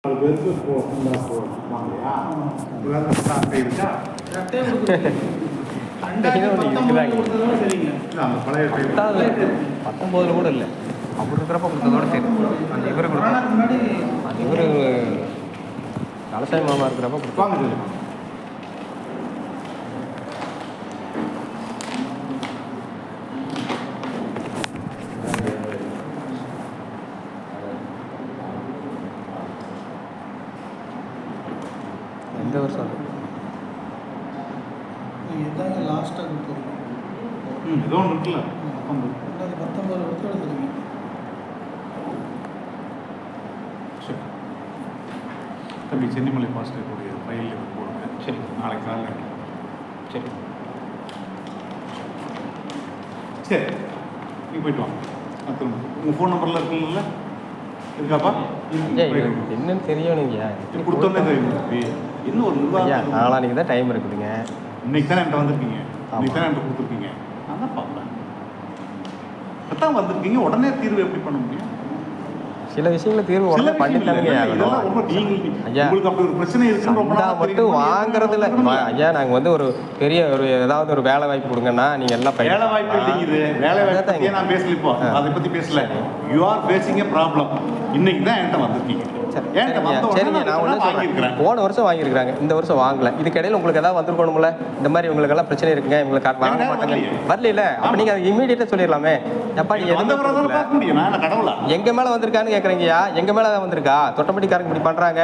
பேருக்கு வாங்கலையா இருக்கா அந்த பழைய 19 கூட இல்லை, அவர் இருக்கிறப்ப கொடுத்ததோட சரி. அந்த இவர் அந்த இவர் நலசாமி மாமா இருக்கிறப்ப கொடுப்பாங்க. எந்த வருஷம் இதுதாங்க லாஸ்ட்டாக கொடுத்துருக்கோம். ஏதோ ஒன்று இருக்குல்ல 19 வருஷம் எடுத்துருக்கீங்க. தம்பி சென்னிமலை பாஸ்டருடைய ஃபைலில் போடுங்க. சரி, நாளைக்கு காலையில். சரி சரி, நீங்கள் போயிட்டு வாங்க. திரும்ப உங்கள் ஃபோன் நம்பரில் இருக்குல்ல, இருக்காப்பா? என்னன்னு தெரியும். நீங்கள் கொடுத்தோன்னே தெரியும் தம்பி. இன்னும் ஒரு நிர்வாகம் நாளானிக்கு தான் டைம் இருக்குதுங்க. இன்னைக்கு தானே என்கிட்ட வந்திருக்கீங்க, இன்னைக்கு தானே என்கிட்ட கொடுத்துருக்கீங்க. நான் தான் பார்க்குறேன். அதான் வந்திருக்கீங்க, உடனே தீர்வு எப்படி பண்ண முடியும்? சில விஷயங்களை தீர்வு உடனே பண்ணித்தானுங்க. உங்களுக்கு அப்படி ஒரு பிரச்சனை இருக்குன்னு மட்டும் வாங்குறதுல ஐயா, நாங்கள் வந்து ஒரு பெரிய ஒரு ஏதாவது ஒரு வேலை வாய்ப்பு கொடுங்கன்னா நீங்கள் எல்லாம் வேலை வாய்ப்பு இல்லைங்குது. வேலை வாய்ப்பு நான் பேசல, இப்போ அதை பற்றி பேசல. You are facing A problem. இன்னைக்கு தான் என்கிட்ட வந்திருக்கீங்க. சரிங்க, நான் ஒன்று சொல்கிறேன். போன வருஷம் வாங்கியிருக்கிறாங்க, இந்த வருஷம் வாங்கல. இதுக்கு இடையில உங்களுக்கு ஏதாவது வந்துருக்கணும்ல? இந்த மாதிரி உங்களுக்கெல்லாம் பிரச்சனை இருக்குங்க, இவங்களுக்கு வாங்க மாட்டாங்க வரல. அப்போ நீங்கள் அதை இமீடியட்டாக சொல்லிடலாமே. எப்பா நீ எங்க மேலே வந்திருக்கான்னு கேட்குறீங்கயா? எங்க மேலே தான் வந்திருக்கா? தொட்டப்பட்டிக்காரங்க இப்படி பண்ணுறாங்க.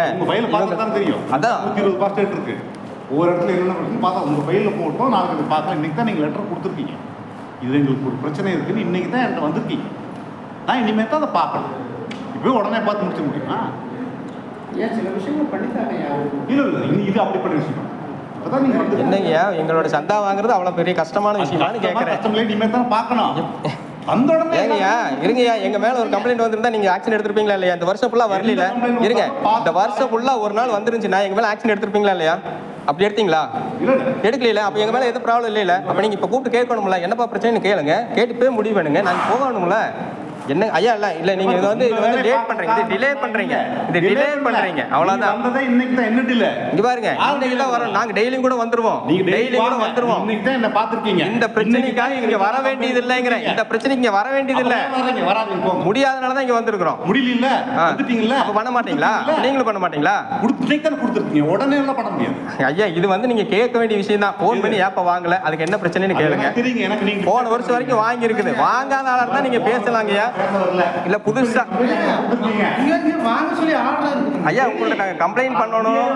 அதான் 120 பாஸ்டேட் இருக்கு. ஒவ்வொரு இடத்துல என்னென்ன பிரச்சனை பார்த்தா உங்கள் ஃபைலில் போட்டோம். நாளைக்கு அதை பார்க்கலாம். இன்னைக்கு தான் நீங்கள் லெட்டர் கொடுத்துருக்கீங்க. இது எங்களுக்கு ஒரு பிரச்சனை இருக்குன்னு இன்னைக்கு தான் என்கிட்ட வந்திருக்கீங்க. நான் இனிமேல் தான் அதை பார்க்கணும். இப்போ உடனே பார்த்து முடிச்ச முடியுமா? ஏன் சில விஷயங்கள் பண்ணித்தாங்க. இல்லை இது அப்படிப்பட்ட விஷயம். அதான் நீங்கள் என்னங்கய்யா, எங்களோட சந்தா வாங்குறது அவ்வளோ பெரிய கஷ்டமான விஷயமானு கேட்குறேன். இனிமேல் தான் பார்க்கணும். ஏங்கய்யா இருங்கய்யா, எங்க மேல ஒரு கம்ப்ளைண்ட் வந்திருந்தா நீங்க ஆக்ஷன் எடுத்திருப்பீங்களா இல்லையா? இந்த வருஷம் ஃபுல்லா வரல. இருங்க, இந்த வருஷம் ஃபுல்லா ஒரு நாள் வந்துருந்துச்சுன்னா எங்க மேல ஆக்ஷன் எடுத்திருப்பீங்களா இல்லையா? அப்படி எடுத்தீங்களா? எடுக்கல. அப்ப எங்க மேல எதுவும் ப்ராப்ளம் இல்லையில. அப்ப நீங்க இப்ப கூப்பிட்டு கேட்கணும்ல, என்னப்பா பிரச்சனைன்னு கேளுங்க. கேட்டு போய் முடிவு பண்ணுங்க. நாங்க போகணும்ல. என்ன ஐயா இல்ல நீங்க இது வந்து லேட் பண்றீங்க, இது டிலே பண்றீங்க, அவ்வளவுதான். இன்னைக்கு தான் என்ன டிலே? இங்க பாருங்க, இன்னைக்கு தான் வரோம். நாங்க டெய்லியும் கூட வந்துருவோம். நீங்க டெய்லி கூட வந்துருவோம். இன்னைக்கு தான் என்ன பாத்துர்க்கீங்க. இந்த பிரச்சனைக்காக இங்க வர வேண்டியது இல்லங்கற. இந்த பிரச்சனைக்கு இங்க வர வேண்டியது இல்ல. வராதீங்க போங்க. முடியாதனால தான் இங்க வந்திருக்கோம். முடியல இல்ல, வந்துட்டீங்கல. அப்ப பண்ண மாட்டீங்களா? நீங்களும் பண்ண மாட்டீங்களா? இன்னைக்கு தான் கொடுத்துருக்கீங்க, உடனே எல்லாம் பண்ண முடியாது. ஐயா இது வந்து நீங்க கேட்க வேண்டிய விஷயம் தான். போன் பண்ணி ஏப்ப வாங்கல, அதுக்கு என்ன பிரச்சனைன்னு கேளுங்க. தெரியுங்க எனக்கு. நீங்க போன வருஷம் வரைக்கும் வாங்கி இருக்குது. வாங்காத ஆளா இருந்தா நீங்க பேசலாங்கய்யா. இல்ல புதுசா வாங்க சொல்லி ஆர்டர் இருக்கு. ஐயா உங்கள்ட்ட நாங்க கம்ப்ளைண்ட் பண்ணணும்.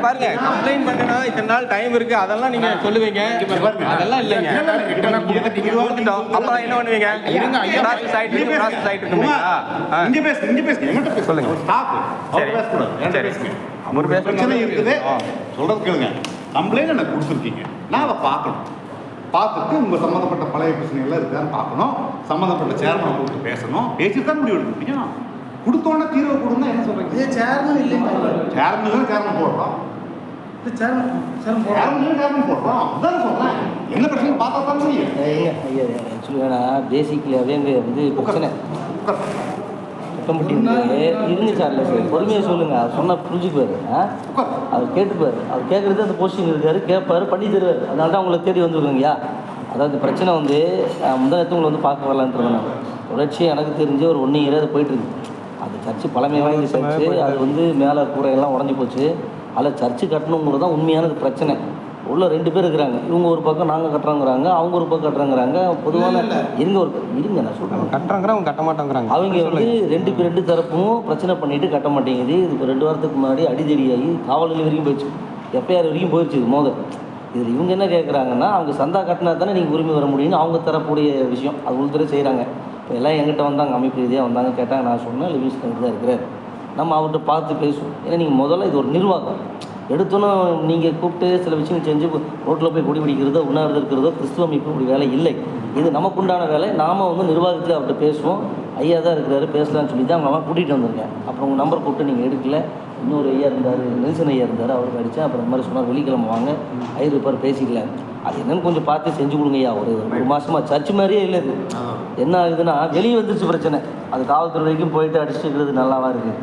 பாருங்க, கம்ப்ளைண்ட் பண்ணனா இத்தனை நாள் டைம் இருக்கு, அதெல்லாம் நீங்க சொல்லுவீங்க. அதெல்லாம் இல்லைங்க. அப்புறம் என்ன பண்ணுவீங்க? ப்ராசஸ் ஆயிட்டு இருக்குங்களா? இங்க பேசுங்க என்கிட்ட பேசுங்க. சொல்லுங்க. ஸ்டாப் அவர் பேச கூடாது. என்கிட்ட பேசுங்க. ஒரு பிரச்சனை இருக்குது, சொல்றது கேளுங்க. கம்ப்ளைண்ட் எனக்கு கொடுத்துருக்கீங்க, நான் அதை பார்க்கணும். பார்த்துட்டு உங்கள் சம்மந்தப்பட்ட பழைய பிரச்சனைகள்லாம் இருக்கான்னு பார்க்கணும். சம்மந்தப்பட்ட சேர்மனை கூப்பிட்டு பேசணும். பேசி தான் முடிவு எடுக்க முடியும். கொடுத்தோன்னே தீர்வு கொடுன்னா என்ன சொல்கிறீங்க? சேர்மன் இல்லைங்க. சேர்மன் போடுறோம். சேர்மன் போடுறோம். அதுதான் சொல்கிறேன். என்ன பிரச்சனை பார்த்தா தான் செய்யும். ஐயா சொல்லுவேன்னா பேசிக்கலாகவே இங்கே வந்து பிரச்சனை இருந்துச்சு சார். இல்லை சார், பொறுமையாக சொல்லுங்கள். அவர் சொன்னால் புரிஞ்சுக்குவார். அவர் கேட்டுப்பார். அவர் கேட்குறது அந்த போஸ்டிங் இருக்கார், கேட்பார், பண்ணி தருவார். அதனால தான் உங்களை தேடி வந்துருக்கோங்கய்யா. அதாவது பிரச்சனை வந்து முந்தானத்து உங்களை வந்து பார்க்க வரலான்றது. நான் தொடர்ச்சி எனக்கு தெரிஞ்சு ஒரு 1 இயர் அது போயிட்டுருக்கு. அது சர்ச்சு பழமை வாங்கி சர்ச்சு, அது வந்து மேலே கூரையெல்லாம் உடஞ்சி போச்சு. அதில் சர்ச்சு கட்டணுங்கிறது தான் உண்மையானது பிரச்சனை. உள்ள 2 பேர் இருக்கிறாங்க. இவங்க ஒரு பக்கம் நாங்கள் கட்டுறாங்கிறாங்க, அவங்க ஒரு பக்கம் கட்டுறாங்கிறாங்க. பொதுவான இருங்க நான் சொல்கிறேன். கட்டுறாங்க, அவங்க கட்ட மாட்டாங்கிறாங்க. அவங்க வந்து 2 தரப்பும் பிரச்சனை பண்ணிட்டு கட்ட மாட்டேங்குது. இது இப்போ 2 வாரத்துக்கு முன்னாடி அடிதடியாகி காவல் நிலையம் வரைக்கும் போயிடுச்சு, எஃப்ஐஆர் வரைக்கும் போயிடுச்சு மோதல். இதில் இவங்க என்ன கேட்குறாங்கன்னா, அவங்க சந்தா கட்டினா தானே நீங்கள் உரிமை வர முடியும்னு அவங்க தரக்கூடிய விஷயம். அது உள்துறை செய்கிறாங்க. இப்போ எல்லாம் எங்கிட்ட வந்தாங்க, அமைப்பு ரீதியாக வந்தாங்க, கேட்டாங்க. நான் சொன்னேன் லிவிங்ஸ் கணக்கு தான் இருக்கிறார், நம்ம அவர்கிட்ட பார்த்து பேசுவோம். ஏன்னா நீங்கள் முதல்ல இது ஒரு நிர்வாகம். எடுத்தோன்னா நீங்கள் கூப்பிட்டு சில விஷயங்கள் செஞ்சு ரோட்டில் போய் கொடி பிடிக்கிறதோ உண்ணாவிரதம் இருக்கிறதோ கிறிஸ்துவ அமைப்பு இப்படி வேலை இல்லை. இது நமக்குண்டான வேலை. நாம் வந்து நிர்வாகத்தில் அவர்கிட்ட பேசுவோம். ஐயா தான் இருக்கிறாரு, பேசலான்னு சொல்லி தான் அவங்க கூட்டிகிட்டு வந்திருக்கேன். அப்புறம் உங்கள் நம்பர் கூப்பிட்டு நீங்கள் எடுக்கல. இன்னொரு ஐயா இருந்தார், நெல்சன் ஐயா இருந்தார், அவருக்கு அடித்தேன். அப்புறம் இந்த மாதிரி சொன்னார், வெள்ளிக்கிழமை வாங்க ஐயர் பேசிக்கல. அது என்னன்னு கொஞ்சம் பார்த்து செஞ்சு கொடுங்க ஐயா. ஒரு மாதமாக சர்ச்சு மாதிரியே இல்லை. இது என்ன ஆகுதுன்னா வெளியே வந்துருச்சு பிரச்சனை. அது காவல்துறை வரைக்கும் போயிட்டு அடிச்சுக்கிறது நல்லாவா இருக்குது?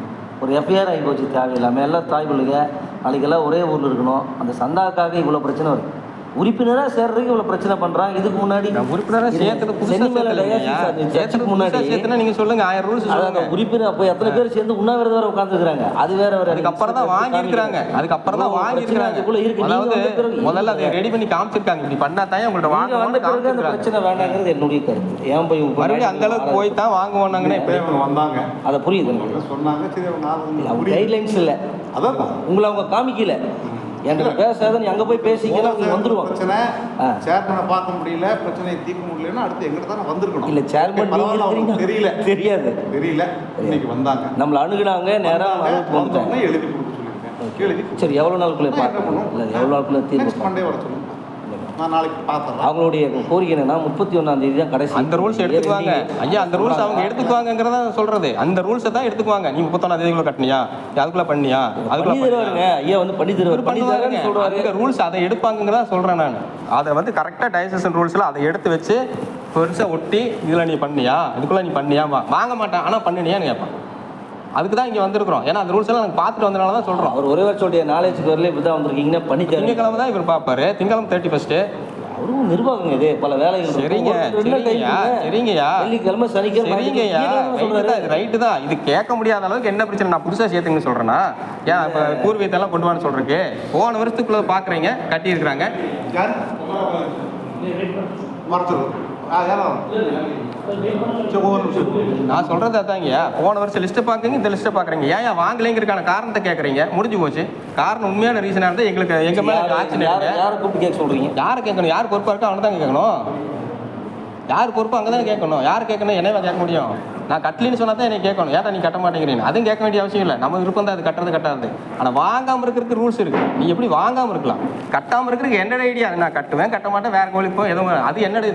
ஒரு எஃப்ஐஆர் ஆகி போச்சு தேவையில்லாமல். எல்லாம் தாய் பிள்ளைங்க நாளைக்கெல்லாம் ஒரே ஊரில் இருக்கணும். அந்த சந்தாக்காக இவ்வளோ பிரச்சனை வருது. உறுப்பினராக சேர்றதுக்கு இவ்வளோ பிரச்சனை பண்ணுறாங்க. இதுக்கு முன்னாடி உறுப்பினராக சேர்த்துக்கு முன்னாடி நீங்க சொல்லுங்க 1000 ரூல்ஸ் சொல்லுங்க. உறுப்பினர் அப்போ எத்தனை பேர் சேர்ந்து உண்ணாவிரதம் வேற உட்காந்துருக்காங்க. அது வேற வேற அதுக்கப்புறம் தான் வாங்கியிருக்கிறாங்க. அதாவது முதல்ல அதை ரெடி பண்ணி காமிச்சிருக்காங்க. இப்படி பண்ணா தான் உங்கள்ட்ட வாங்க வந்த பிறகு அந்த பிரச்சனை வேண்டாங்கிறது என்னுடைய கருத்து. ஏன் போய் மறுபடியும் அந்த அளவுக்கு போய் தான் வாங்குவாங்கன்னு இப்போ வந்தாங்க. அதை புரியுது சொன்னாங்க. சரி அவங்க கைட்லைன்ஸ் இல்லை, அதான் உங்களை அவங்க காமிக்கல. என்கிட்ட பேசாத நீ அங்கே போய் பேசிக்கலாம், நீ வந்துடுவாங்க. பிரச்சனை சேர்மனை பார்க்க முடியல, பிரச்சனையை தீர்க்க முடியலன்னா அடுத்து எங்கிட்ட தான் வந்திருக்கணும். இல்லை சேர்மன் தெரியல தெரியாது தெரியல இன்னைக்கு வந்தாங்க, நம்மளை அணுகுனாங்க, நேராக எழுதி கொடுக்க சொல்லியிருக்கேன். எழுதி சரி, எவ்வளோ நாளுக்குள்ளே பார்க்கணும்? இல்லை எவ்வளோ நாளுக்குள்ளே தீர்வு மண்டே வர சொல்லுங்க. நான் நாளைக்கு பார்த்துறேன். அவங்களுடைய கோரிக்கை என்னன்னா 31ஆம் தேதி தான் கடைசி. அந்த ரூல்ஸ் எடுத்துக்குவாங்க ஐயா. அந்த ரூல்ஸ் அவங்க எடுத்துக்குவாங்கிறத சொல்றது. அந்த ரூல்ஸை தான் எடுத்துக்குவாங்க. நீ 31ஆம் தேதிக்குள்ள கட்டினியா, அதுக்குள்ள பண்ணியா, அதுக்குள்ள ஐயா வந்து பண்ணி தருவாங்க சொல்றாரு. ரூல்ஸ் அதை எடுப்பாங்கிறதா சொல்றேன் நான். அதை வந்து கரெக்டாக டைசன் ரூல்ஸ்ல அதை எடுத்து வச்சு பெருசாக ஒட்டி இதில் நீ பண்ணியா, இதுக்குள்ள நீ பண்ணியா, வாங்க மாட்டேன் ஆனால் பண்ணினியான்னு கேட்பான். அதுக்கு தான் இங்கே வந்திருக்கிறோம். ஏன்னா அந்த ரூல்ஸ் எல்லாம் நாங்கள் பார்த்துட்டு வந்தனால தான் சொல்கிறோம். அவர் ஒரே வருஷோடைய நாலேஜுக்கு வரல இப்படி தான் வந்திருக்கீங்கன்னா பண்ணி திங்கக்கிழமை தான் இவர் பார்ப்பாரு. திங்கக்கிழமை 31 அவரும் நிர்வாகம் இது பல வேலைகள். சரிங்கய்யா வெள்ளிக்கிழமை சனிக்கிழமை சரிங்கய்யா ரைட்டு தான். இது கேட்க முடியாத அளவுக்கு என்ன பிரச்சனை? நான் புதுசாக சேர்த்துங்கன்னு சொல்கிறேன்னா ஏன் இப்போ பூர்வீகத்தெல்லாம் கொண்டு வான்னு சொல்கிறதுக்கு போன வருஷத்துக்குள்ள பார்க்குறீங்க கட்டியிருக்கிறாங்க. நான் சொல்றது அதாங்கய்யா. போன வருஷம் லிஸ்ட்டை பார்க்குறீங்க, இந்த லிஸ்ட்டை பார்க்குறீங்க. ஏன் வாங்கலைங்கிறதுக்கான காரணத்தை கேட்குறீங்க. முடிஞ்சு போச்சு. காரணம் உண்மையான ரீசனாக இருந்தால் எங்களுக்கு எங்கள் மேலே ஆச்சு. யாரை கூப்பிட்டு கேட்க சொல்கிறீங்க? யாரை கேட்கணும்? யார் பொறுப்பாக இருக்கோ அவனை தான் கேட்கணும். யார் பொறுப்பு அங்கே தான் கேட்கணும். யார் கேட்கணும்? என்னவா கேட்க முடியும்? நான் கட்டலின்னு சொன்னா தான் என்னை கேட்கணும். ஏன்டா நீ கட்ட மாட்டேங்கிறீங்க? அதுவும் கேட்க வேண்டிய அவசியம் இல்லை. நம்ம விருப்பம் தான் அது கட்டுறது கட்டாது. ஆனால் வாங்காமல் இருக்கிறதுக்கு ரூல்ஸ் இருக்கு. நீ எப்படி வாங்காமல் இருக்கலாம்? கட்டாமல் இருக்கிறதுக்கு என்னோட ஐடியா. நான் கட்டுவேன், கட்ட மாட்டேன், வேற கோயிலுக்கு போய் எதுவும் அது என்னோட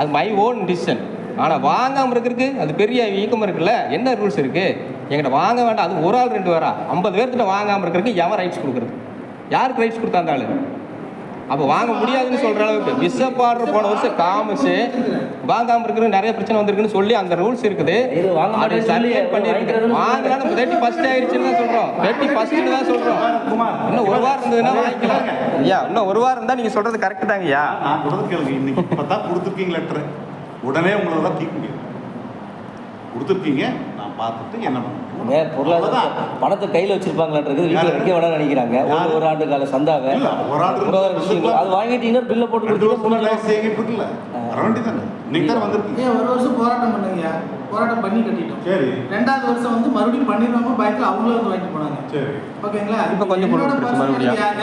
அது மை ஓன் டிசிஷன். ஆனால் வாங்காமல் இருக்கிறதுக்கு அது பெரிய இயக்கம் இருக்குல்ல. என்ன ரூல்ஸ் இருக்கு? எங்கிட்ட வாங்க வேண்டாம். அது ஒரு ஆள் 2 பேரா 50 பேர்கிட்ட வாங்காமல் இருக்கிறதுக்கு எவன் ரைட்ஸ் கொடுக்குறது? யாருக்கு ரைட்ஸ் கொடுத்தா இருந்தாலும் அப்போ வாங்க முடியாதுன்னு சொல்ற அளவுக்கு பிஷப் ஆர்டர் போன வருஷம் காமிச்சு வாங்காம இருக்கிற நிறைய பிரச்சனை வந்திருக்குன்னு சொல்லி அந்த ரூல்ஸ் இருக்குது. அதை சர்டிஃபிகேட் பண்ணிருக்கு. வாங்கினாலும் 31 ஆயிடுச்சுன்னு தான் சொல்றோம். 31 தான் சொல்றோம். இன்னும் ஒரு வாரம் இருந்ததுன்னா வாங்கிக்கலாம் ஐயா. இன்னும் ஒரு வாரம் இருந்தா நீங்க சொல்றது கரெக்ட் தாங்க ஐயா. நான் சொல்றது கேளுங்க. இன்னைக்கு இப்பதான் கொடுத்துருக்கீங்க லெட்டர். உடனே உங்களை தான் தீர்க்க முடியாது. கொடுத்துருக்கீங்க, நான் பார்த்துட்டு என்ன பண்ணுவேன். பொருளாதார பணத்தை கையில் வச்சிருப்பாங்களான்றது வீட்டில் வைக்க வேணாம்னு நினைக்கிறாங்க. ஒரு ஆண்டு கால சந்தாவை அது வாங்கிட்டீங்கன்னா பில்லை போட்டு கொடுத்துருக்கீங்க. ஒரு வருஷம் போராட்டம் பண்ணுங்க. போராட்டம் பண்ணி கட்டிட்டோம். சரி. 2வது வருஷம் வந்து மறுபடியும் பண்ணிடுவாங்க பயத்தில் அவங்களும் வந்து வாங்கிட்டு போனாங்க. சரி, ஓகேங்களா? இப்போ கொஞ்சம்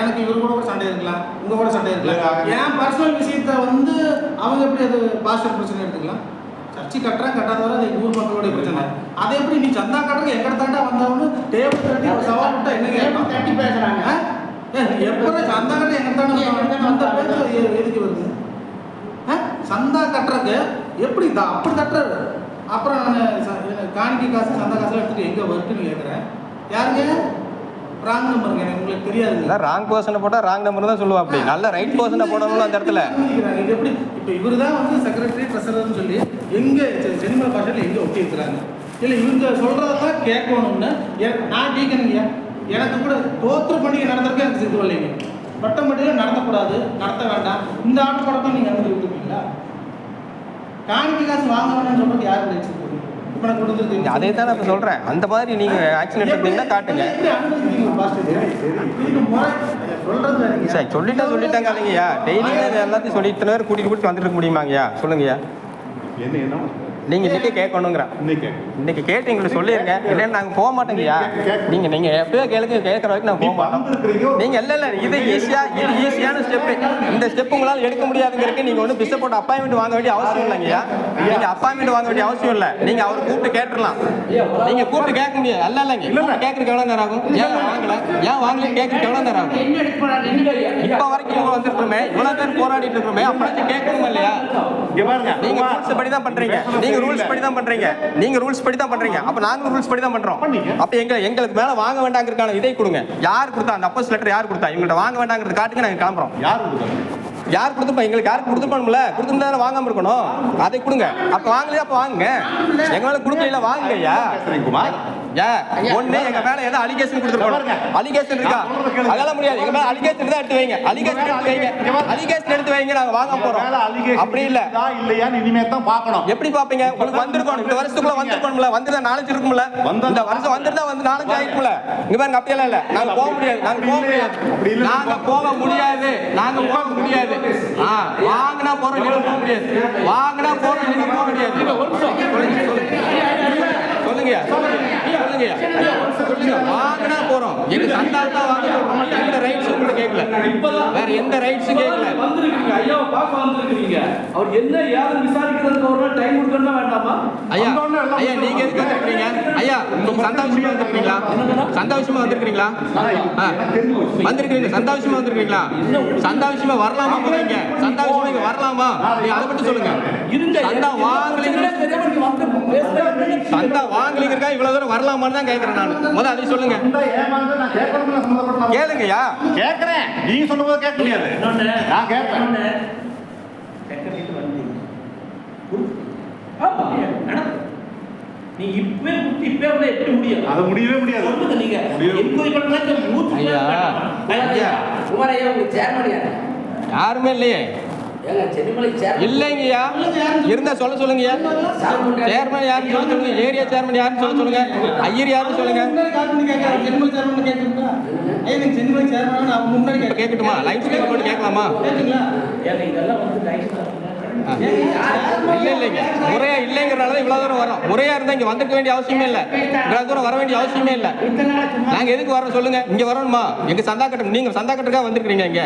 எனக்கு இவரு கூட சண்டை இருக்கலாம், உங்க கூட சண்டை இருக்கலாம். என் பர்சனல் விஷயத்த வந்து அவங்க எப்படி அது பாஸ்டர் பிரச்சனை எடுத்துக்கலாம்? சர்ச்சை கட்டுறாங்க கட்டாத வர அது ஊர் மக்களுடைய பிரச்சனை. அதை எப்படி நீ சந்தா கட்டுறங்க எங்கட தாண்டா வந்தவனு டேபிள் தட்டி ஒரு சவால் விட்டா என்ன தட்டி பேசுறாங்க? எப்போ சந்தா கட்டுற எங்க தாண்டா அந்த பேச்சு எதுக்கு வருது? சந்தா கட்டுறக்கு எப்படி அப்படி கட்டுறாரு? அப்புறம் நான் காணிக்கை காசு சந்தா காசு எடுத்துட்டு எங்க வருதுன்னு கேட்குறேன். யாருங்க? ராங் நம்பருங்க. எனக்கு உங்களுக்கு தெரியாது. ராங் பர்சனை போட்டால் ராங் நம்பர் தான் சொல்லுவா. அப்படி நல்ல ரைட் பர்சனை போடணும் அந்த இடத்துல. இது எப்படி இப்போ இவர் தான் வந்து செக்ரட்டரி ட்ரெஸரர்னு சொல்லி எங்கே சென்னிமலை பாஷையில் எங்கே ஒட்டி இருக்கிறாங்க? இல்லை இவங்க சொல்கிறதெல்லாம் கேட்கணும்னு நான் டீக்கணுங்கய்யா. எனக்கு கூட தோற்று பண்டிகை நடந்திருக்க எனக்கு இது இல்லைங்க. பட்டம்பட்டியில் நடத்தக்கூடாது, நடத்த வேண்டாம். இந்த ஆண்டு படத்தை நீங்கள் அனுமதி விட்டுருக்கீங்களா? காணிக்கை காசு வாங்க வேண்டாம்னு சொல்கிறது யார் வச்சுருக்கீங்க? இப்போ நான் கொடுத்துருக்கீங்க. அதே தான் நான் சொல்கிறேன். அந்த மாதிரி நீங்கள் ஆக்ஷன் எடுத்தீங்கன்னா காட்டுங்க. சொல்லிட்டாங்க இல்லைங்கய்யா. டெய்லியும் எல்லாத்தையும் சொல்லிட்டு நேரம் கூட்டிகிட்டு வந்துட்டு முடியுமாங்கய்யா? சொல்லுங்கய்யா. என்ன நீங்க இன்னைக்கு கேட்கணுங்கிறேன். இன்னைக்கு கேட்டு எங்களுக்கு சொல்லிருங்க. இல்லைன்னு நாங்கள் போக மாட்டோங்கய்யா. நீங்க எப்பயோ கேட்கற வரைக்கும் நாங்கள் போக மாட்டோம். நீங்க இல்ல இது ஈஸியான ஸ்டெப். இந்த ஸ்டெப் உங்களால் எடுக்க முடியாதுங்கிறதுக்கு நீங்க ஒன்றும் பிசை போட்டு அப்பாயின்மெண்ட் வாங்க வேண்டிய அவசியம் இல்லைங்கய்யா. நீங்க அப்பாயின்மெண்ட் வாங்க வேண்டிய அவசியம் இல்லை. நீங்க அவரை கூப்பிட்டு கேட்டுடலாம். நீங்க கூப்பிட்டு கேட்க முடியாது. அல்ல இல்லைங்க. கேட்கறதுக்கு எவ்வளவு நேரம் ஆகும்? ஏன் வாங்கல கேட்கறதுக்கு எவ்வளவு நேரம் ஆகும்? இப்ப வரைக்கும் இவங்க வந்துருக்கோமே, இவ்வளவு பேர் போராடிட்டு இருக்கோமே, அப்படி கேட்கணும் இல்லையா? நீங்க ரூல்ஸ் படி தான் பண்றீங்க. நீங்க ரூல்ஸ் படி தான் பண்றீங்க. அப்ப நாங்க ரூல்ஸ் படி தான் பண்றோம். அப்ப எங்களுக்கு மேல வாங்க வேண்டாங்கிறதுக்கான இதை கொடுங்க. யார் கொடுத்தா அந்த அப்போஸ் லெட்டர்? யார் கொடுத்தா? இவங்கள்ட்ட வாங்க வேண்டாங்கிறது காட்டுங்க. நாங்க கிளம்புறோம். யார் கொடுத்தாங்க? யார் கொடுத்துப்பா? எங்களுக்கு யாருக்கு கொடுத்துருப்பானுல? கொடுத்துருந்தா வாங்காம இருக்கணும். அதை கொடுங்க. அப்ப வாங்கலையா? அப்ப வாங்குங்க. எங்க மேல கொடுக்கல, வாங்குங்க ஐயா. குமார் ஒண்ணு எங்க மேல ஏதோ அலிகேஷன் கொடுத்துருப்பாங்க. அலிகேஷன் இருக்கா? அதெல்லாம் முடியாது. எங்க மேல அலிகேஷன் தான் எடுத்து வைங்க. அலிகேஷன் எடுத்து வைங்க. அலிகேஷன் எடுத்து வைங்க. நாங்க வாங்க போறோம். அப்படி இல்ல இல்லையா இனிமே தான் பார்க்கணும். எப்படி பாப்பீங்க? உங்களுக்கு வந்திருக்கணும். இந்த வருஷத்துக்குள்ள வந்திருக்கணும்ல. வந்துதான் நாலேஜ் இருக்கும்ல. இந்த வருஷம் வந்துருந்தா வந்து நாலேஜ் ஆயிருக்கும்ல. இங்க பாருங்க, அப்படியெல்லாம் இல்ல. நாங்க போக முடியாது. நாங்க போக முடியாது. நாங்க போக முடியாது. நாங்க போக முடியாது. வாங்கினா போறோம், நீங்க போக முடியாது. வாங்கினா போறோம், நீங்க போக முடியாது. சொல்லுங்க சொல்லுங்க. வாங்கினா போறோம். எங்க சந்தால் தான் வாங்க போறோம். எந்த ரைட்ஸும் கூட கேட்கல. வேற எந்த ரைட்ஸும் கேட்கல. வந்திருக்கீங்க ஐயா, பார்க்க வந்திருக்கீங்க. அவர் என்ன யாரும் விசாரிக்கிறதுக்கு ஒரு நாள் டைம் கொடுக்கணும்னா வேண்டாமா? ஐயா ஐயா நீங்க எதுக்கு வந்திருக்கீங்க? ஐயா நீங்க சந்தோஷமா வந்திருக்கீங்களா? சந்தோஷமா வந்திருக்கீங்களா? வந்திருக்கீங்க. சந்தோஷமா வந்திருக்கீங்களா? சந்தோஷமா வரலாமா? போறீங்க சந்தோஷமா இங்க வரலாமா? நீங்க அதை மட்டும் சொல்லுங்க. சந்தா வாங்கலீங்க, சந்தா வாங்கலீங்க, இவ்வளவு தூரம் வரலாமான்னு தான் கேட்கறேன் நான். முதல்ல அதை சொல்லுங்க. கேளுங்கய்யா. கேட்கறேன். நீங்க சொல்லும்போது கேட்க முடியாது. நான் கேட்பேன். நீ இப்பவே எப்படி முடியும்? அது முடியவே முடியாது. நீங்க என்கொயரி பண்ணலாம். ஐயா குமாரையா உங்க சேர்மன் யாரு? யாருமே இல்லையே. இல்லைங்கய்யா. இருந்தா சொல்லுங்கய்யா. சேர்மன் யாருன்னு சொல்லுங்க. ஏரியா சேர்மன் யாருன்னு சொல்லுங்க. ஐயர் யாருன்னு சொல்லுங்க. கேட்கட்டுமா? லைட் ஸ்பீக்கர் போட்டு கேட்கலாமா? இல்லைங்க, முறையா இல்லைங்கிறனால இவ்வளவு தூரம் வரோம். முறையா இருந்தா இங்க வந்துக்க வேண்டிய அவசியமே இல்லை. இவ்வளவு தூரம் வர வேண்டிய அவசியமே இல்லை. நாங்க எதுக்கு வரோம் சொல்லுங்க? இங்க வரணுமா? எங்க சந்தா கட்ட நீங்க சந்தா கட்டுறதுக்காக வந்திருக்கீங்க இங்க.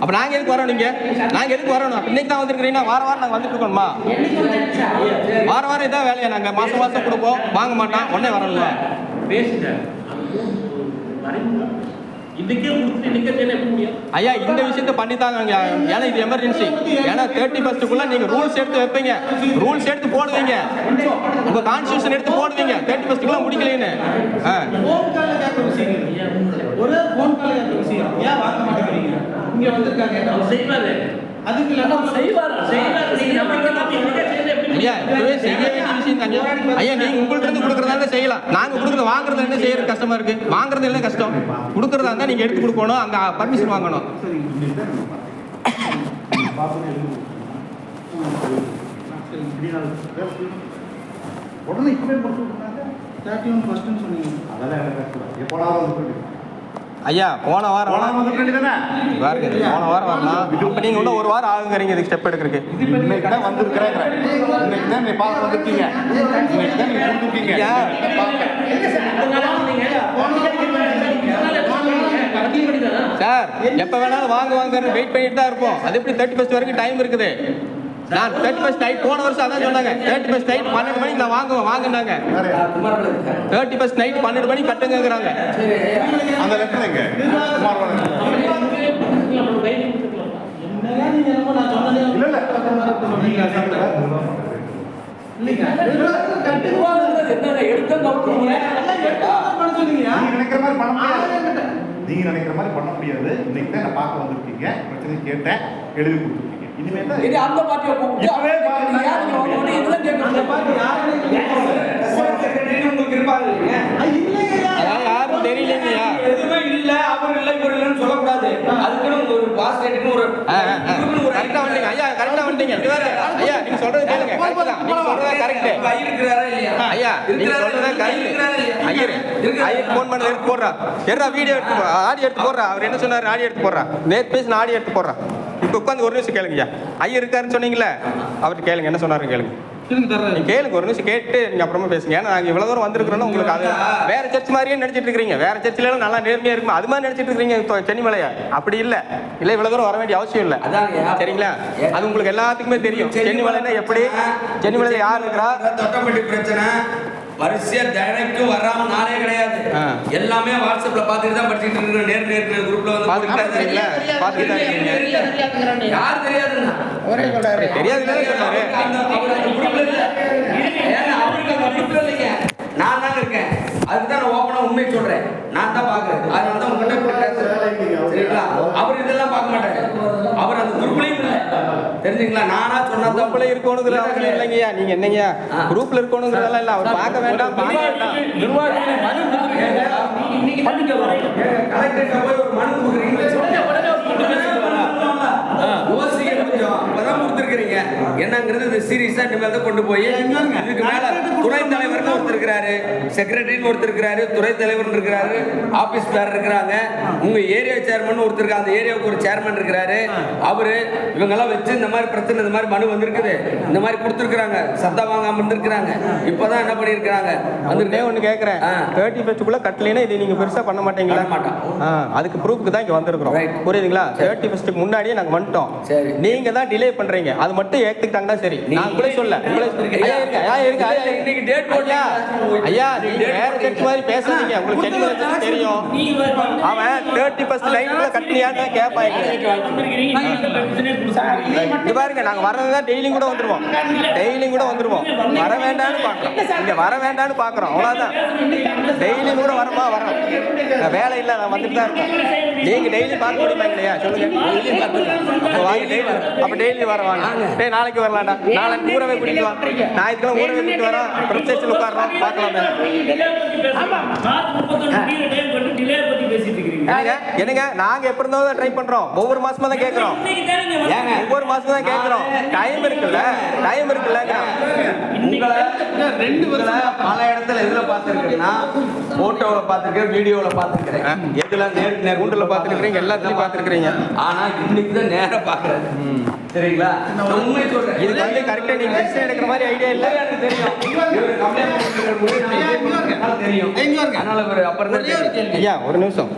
அப்ப நாங்க எதுக்கு வரோம்? நாங்க எதுக்கு வரணும்? இன்னைக்கு தான் வந்திருக்கீங்கன்னா வாரம் நாங்க வந்துட்டு இருக்கோமா? வாரம் இதான் வேலையா? நாங்க மாசம் கொடுப்போம், வாங்க மாட்டோம், உடனே வரணுமா? பேசுங்க. ஐயா இந்த விஷயத்தை பண்ணித்தாங்க. ஏன்னா இது எமர்ஜென்சி. ஏன்னா 31க்குள்ள நீங்க ரூல்ஸ் எடுத்து வைப்பீங்க, ரூல்ஸ் எடுத்து போடுவீங்க, உங்க கான்ஸ்டிடியூஷன் எடுத்து போடுவீங்க. 31க்குள்ள முடிக்கலன்னு ஒரு போன் கால் கேட்க விஷயம். ஏன் வாங்க மாட்டேங்கிறீங்க? இங்க வந்திருக்காங்க செய்வாரு. அதுக்கு இல்ல செய்வாரு. ஐயா இப்பவே செய்ய வேண்டிய விஷயம் தாங்க. ஐயா நீங்க உங்கள்ட்ட இருந்து கொடுக்கறதா செய்யலாம். நாங்க கொடுக்கறது வாங்குறது என்ன செய்யறது கஷ்டமா இருக்கு. வாங்குறது என்ன கஷ்டம்? கொடுக்கறதா இருந்தா நீங்க எடுத்து கொடுக்கணும், அங்க பர்மிஷன் வாங்கணும். உடனே இப்பவே முடிச்சு விட்டுறாங்க. 31 ஃபர்ஸ்ட்னு சொன்னீங்க. அதெல்லாம் எனக்கு எப்போடா வந்து ஐயா போன வாரம் வந்து வேண்டியதானே பாருங்க. போன வாரம் வரலாம். இப்போ நீங்க இன்னும் ஒரு வாரம் ஆகுங்கிறீங்க இதுக்கு ஸ்டெப் எடுக்கிறதுக்கு. இன்னைக்கு தான் வந்திருக்கிறேன். இன்னைக்கு தான் நீ பார்க்க வந்திருக்கீங்க. இன்னைக்கு தான் நீங்க கொடுத்துருக்கீங்க. சார் எப்ப வேணாலும் வாங்க வெயிட் பண்ணிட்டு தான் இருப்போம். அது எப்படி 31 வரைக்கும் டைம் இருக்குது. நான் 31 நைட் போன வருஷம் அதான் சொன்னாங்க. 31 நைட் 12 மணிக்கு நான் வாங்கினாங்க. 31 நைட் 12 மணிக்கு கட்டுங்கிறாங்க. அந்த லெட்டர் எங்க? நீங்க நினைக்கிற மாதிரி பண்ண முடியாது. இன்னைக்கு தான் நான் பார்க்க வந்திருக்கீங்க. பிரச்சனை கேட்டேன், எழுதி கொடுத்துருக்கீங்க. இனிமே தான் இது அந்த பார்ட்டியை கூப்பிட்டு இப்பவே இதெல்லாம் கேட்கணும். அந்த பார்ட்டி உங்களுக்கு இருப்பாங்க அதான் யாரும் தெரியலைங்கய்யா. எதுவுமே இல்ல அவர் இல்லை இவர் இல்லைன்னு சொல்லக்கூடாது. அதுக்குன்னு ஒரு பாஸ் ரேட்டுன்னு ஒரு கரெக்டா வந்துட்டீங்க ஐயா. கரெக்டா வந்துட்டீங்க. ஐயா நீங்க சொல்றது கேளுங்க. கரெக்ட் தான். நீங்க சொல்றதா கரெக்ட். இருக்கிறாரா இல்லையா? ஐயா நீங்க சொல்றதா கரெக்ட். ஐயர் ஃபோன் பண்ணி எடுத்து போடுறா. எறா வீடியோ எடுத்து ஆடியோ எடுத்து போடுறா. அவர் என்ன சொன்னாரு? ஆடியோ எடுத்து போடுறா. நேத்து பேசின ஆடியோ எடுத்து போடுறா. இப்போ உட்காந்து ஒரு நிமிஷம் கேளுங்கய்யா. ஐயர் இருக்காருன்னு சொன்னீங்களே, அவர்கிட்ட கேளுங்க என்ன சொன்னாரு கேளுங்க. நீங்க கேளுங்க, ஒரு நிமிஷம் கேட்டு நீங்க அப்புறமா பேசுங்க. ஏன்னா நாங்க இவ்வளவு தூரம் வந்திருக்கிறோம். உங்களுக்கு அது வேற சர்ச் மாதிரியே நினைச்சிட்டு இருக்கீங்க. வேற சர்ச்சில எல்லாம் நல்லா நேர்மையா இருக்குமா அது மாதிரி நினைச்சிட்டு இருக்கீங்க சென்னிமலையா? அப்படி இல்ல இல்ல இவ்வளவு தூரம் வர வேண்டிய அவசியம் இல்ல. சரிங்களா? அது உங்களுக்கு எல்லாத்துக்குமே தெரியும். சென்னிமலைன்னா எப்படி, சென்னிமலையில யார் இருக்கிறா, தொட்டப்பட்டி பிரச்சனை வரிசையா தினைக்கும் வராம நாளே கிடையாது. எல்லாமே வாட்ஸ்அப்ல பாத்துட்டு தான் படிச்சிட்டு இருக்கேன். நேர் குரூப்ல வந்து பாத்துட்டு இருக்கீங்களா? பாத்துட்டு இருக்கீங்க. யார் தெரியாதுன்னா ஒரே சொல்றாரு. தெரியாதுன்னு சொன்னாரு. அவருக்கு குரூப்ல இல்ல. ஏன்னா அவருக்கு அந்த குரூப்ல இல்லைங்க. நான் தான் இருக்கேன். அதுக்கு தான் நான் ஓபனா உண்மை சொல்றேன். நான் தான் பாக்குறேன். அதனால தான் உங்ககிட்ட பேசுறேன். சரிங்களா? அவர் இதெல்லாம் பார்க்க மாட்டாரு. அவர் அந்த குரூப்லயும் இல்ல. தெரிஞ்சுங்களா? நானா சொன்னதான் குரூப்ல இருக்கணுங்கிற அவசியம் இல்லைங்கய்யா. நீங்க என்னங்கய்யா குரூப்ல இருக்கணுங்கிறதெல்லாம் இல்ல. அவர் பார்க்க வேண்டாம், பார்க்க வேண்டாம். நிர்வாகிகளை மனு கொடுத்துருக்கீங்க. இன்னைக்கு பண்ணிக்க வரோம். கலெக்டர்கிட்ட போய் ஒரு மனு கொடுக்குறீங்கன்னு யோசிக்க கொஞ்சம் அப்பதான் கொடுத்துருக்கீங்க. என்னங்கிறது இது சீரியஸா இனிமேல் தான் கொண்டு போய் இதுக்கு மேல துணைத் தலைவர்னு ஒருத்தர் இருக்கிறாரு, செக்ரட்டரின்னு ஒருத்தர் இருக்கிறாரு, துறை தலைவர் இருக்கிறாரு, ஆபீஸ் பேர் இருக்கிறாங்க, உங்க ஏரியா சேர்மன் ஒருத்தர் இருக்காங்க, அந்த ஏரியாவுக்கு ஒரு சேர்மன் இருக்கிறாரு. அவரு இவங்கெல்லாம் வச்சு இந்த மாதிரி பிரச்சனை, இந்த மாதிரி மனு வந்திருக்குது, இந்த மாதிரி கொடுத்துருக்காங்க, சத்தம் வாங்காம இருந்திருக்கிறாங்க. இப்பதான் என்ன பண்ணிருக்காங்க வந்துட்டே ஒண்ணு கேக்குறேன். 31க்குள்ள கட்டலைன்னா இது நீங்க பெருசா பண்ண மாட்டீங்களா? மாட்டோம். அதுக்கு ப்ரூஃப்க்கு தான் இங்க வந்திருக்கிறோம். புரியுதுங்களா? 31க்கு முன்னாடியே நாங்க வந்துட்டோம். சரி. நீங்க தான் டிலே பண்றீங்க. அது மட்டும் ஏத்துக்கிட்டாங்கன்னா சரி. நான் உங்களே சொல்ல இன்னைக்கு டேட் போட்டா ஐயா, நீங்க வேற செட் மாதிரி பேசாதீங்க. உங்களுக்கு செட் தெரியும். அவன் 31st லைன்ல கட்டலையான்னு கேட்பாங்க. இங்க பாருங்க, நாங்க வரதான் டெய்லியும் கூட வந்துருவோம். டெய்லியும் கூட வந்துருவோம். வர வேண்டாம்னு பாக்குறோம். இங்க வர வேண்டாம்னு பாக்குறோம். அவ்வளவுதான். டெய்லியும் கூட வரமா வரோம். வேலை இல்ல, நான் வந்துட்டு தான் இருக்கேன். நீங்க டெய்லி பார்க்க முடியுமா இல்லையா? சொல்லுங்க. அப்ப டெய்லி வர வாங்க. டேய், நாளைக்கு வரலாம்டா. நாளைக்கு ஊரவே கூட்டிட்டு வா. ஞாயிற்றுக்கிழமை ஊரவே கூட்டிட்டு வரோம். அப்புறம் ஸ்டேஷன்ல உட்கார்றோம், பார்க்கலாமே. என்னங்க, நாங்க எப்ப இருந்தாலும் ட்ரை பண்றோம். ஒவ்வொரு மாசமா தான் கேக்குறோம். ஒவ்வொரு மாசமா தான் கேக்குறோம். டைம் இருக்குல்ல, டைம் இருக்குல்ல. உங்களை 2 வருஷம் பல இடத்துல எதுல பார்த்துருக்கேன்னா, போட்டோவில் பார்த்துருக்கேன், வீடியோவில் பார்த்துருக்கேன், எதுலாம் நேருக்கு கூண்டுல பாத்துருக்கீங்க, எல்லாத்தையும் பாத்துருக்கீங்க. ஆனா இன்னைக்கு தான் நேரம் பார்க்கறது. சரிங்களா? நான் உண்மையை சொல்றேன். இது வந்து கரெக்டா நீங்க டிசிஷன் எடுக்கிற மாதிரி ஐடியா இல்ல. எனக்கு தெரியும். இவரு கம்ப்ளைண்ட் கொடுக்கிற தெரியும். அதனால இவரு அப்புறம் தான் தெரியும். ஐயா, ஒரு நிமிஷம்.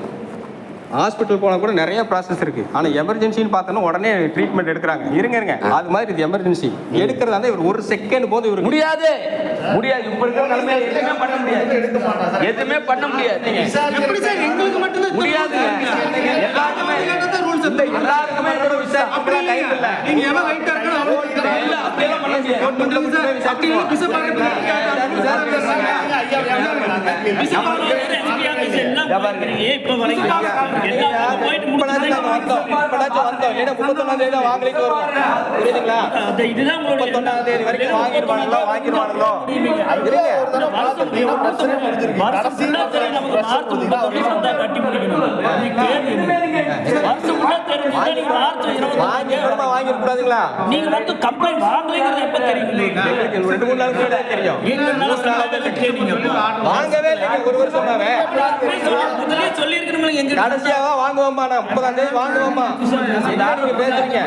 ஹாஸ்பிட்டல் போனா கூட நிறைய ப்ராசஸ் இருக்கு. ஆனா எமர்ஜென்சின்னு பார்த்தோன்னா உடனே ட்ரீட்மெண்ட் எடுக்கிறாங்க. இருங்க, அது மாதிரி இது எமர்ஜென்சி எடுக்கிறதா இருந்தா இவர் ஒரு செகண்ட் போது இவருக்கு முடியாது. இப்ப இருக்கிற நிலைமையில எதுவுமே பண்ண முடியாது. எதுவுமே பண்ண முடியாது. எப்படி சார் எங்களுக்கு மட்டும் தான் முடியாது. எல்லாருக்குமே கூட விசாரிக்க டைம் இல்ல. நீங்க எவன் ரைட்டா இருக்கணும் அவன் இல்ல, அப்படியெல்லாம் பண்ண முடியாது. வாங்கிருக்கூடாதுங்களா? நீங்க மட்டும் கம்ப்ளைண்ட் வாங்கலைங்கிறது எப்ப தெரியும்? 2-3 நாள் கூட தெரியும். வாங்கவே இல்லைங்க, ஒரு வருஷமாவே. முதல்ல சொல்லி இருக்கணும். எங்க கடைசியாவா வாங்குவோம்பா, நான் 30ஆம் தேதி வாங்குவோம்பா. நீங்க பேசுறீங்க.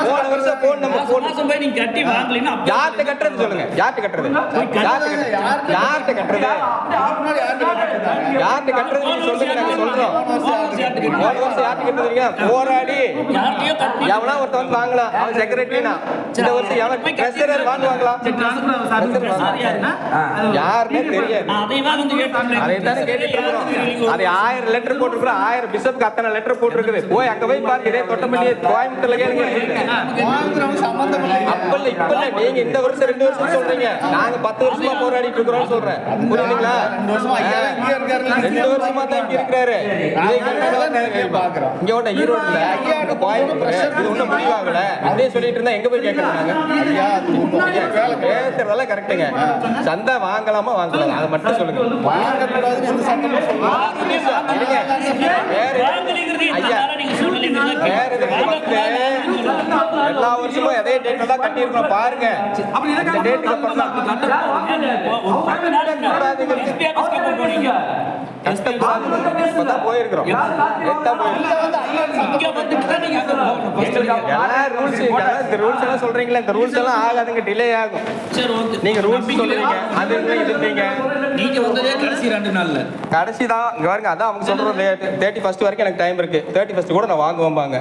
போன வருஷம் போன் நம்பர் போன் மாசம் போய் நீங்க கட்டி வாங்கலைன்னா யார்கிட்ட கட்டுறது சொல்லுங்க. யார்கிட்ட கட்டுறது? யார்கிட்ட கட்டுறது? யார்கிட்ட கட்டுறது நீங்க சொல்லுங்க, நாங்க சொல்றோம். போன வருஷம் யார்கிட்ட கட்டுறீங்க? போராடி எவனா ஒருத்தன் வந்து வாங்கலாம். அவன் செக்ரட்டரினா. இந்த வருஷம் எவன் ட்ரெஷரர் வாங்குவாங்களா? யாருன்னே தெரியாது. அதைத்தானே கேட்டுட்டு இருக்கிறோம். அது 1000 லெட்டர் போட்டிருக்கிறோம். 1000 பிஷப்க்கு அத்தனை லெட்டர் போட்டிருக்குது. போய் அங்க போய் பாருங்க. இதே தொட்டப்பள்ளி கோயம்புத்தூர்ல கேளுங்க. அப்பல்ல இப்பல்ல நீங்க இந்த வருஷம் 2 வருஷம் சொல்றீங்க. நாங்க 10 வருஷமா போராடிட்டு இருக்கிறோம்னு சொல்றேன். புரியுதுங்களா? 2 வருஷமா தான் இங்க இருக்கிறாரு. இங்க ஓட்ட ஈரோட்ல கோயம்புத்தூர் இது ஒன்றும் முடிவாகல அப்படியே சொல்லிட்டு இருந்தா எங்க போய் கேட்கறாங்க? பேசுறதெல்லாம் கரெக்டுங்க. சந்தை வாங்கலாமா வாங்கலாம், அதை மட்டும் சொல்லுங்க. எல்லா வருஷமும் அதே டேட்ல தான் கட்டி இருக்கோம். பாருங்க, இந்த டேட்டுக்கு கஷ்டப்படாது போயிருக்கிறோம். இந்த ரூல்ஸ் எல்லாம் சொல்றீங்களா? இந்த ரூல்ஸ் எல்லாம் ஆகாதுங்க, டிலே ஆகும். நீங்க ரூல்ஸ் சொல்றீங்க, அது இருப்பீங்க. நீங்க வந்ததே கடைசி 2 நாள்ல கடைசி தான். இங்க பாருங்க, அதான் அவங்க சொல்றது 31st வரைக்கும் எனக்கு டைம் இருக்கு. 31st கூட நான் வாங்குவாங்க.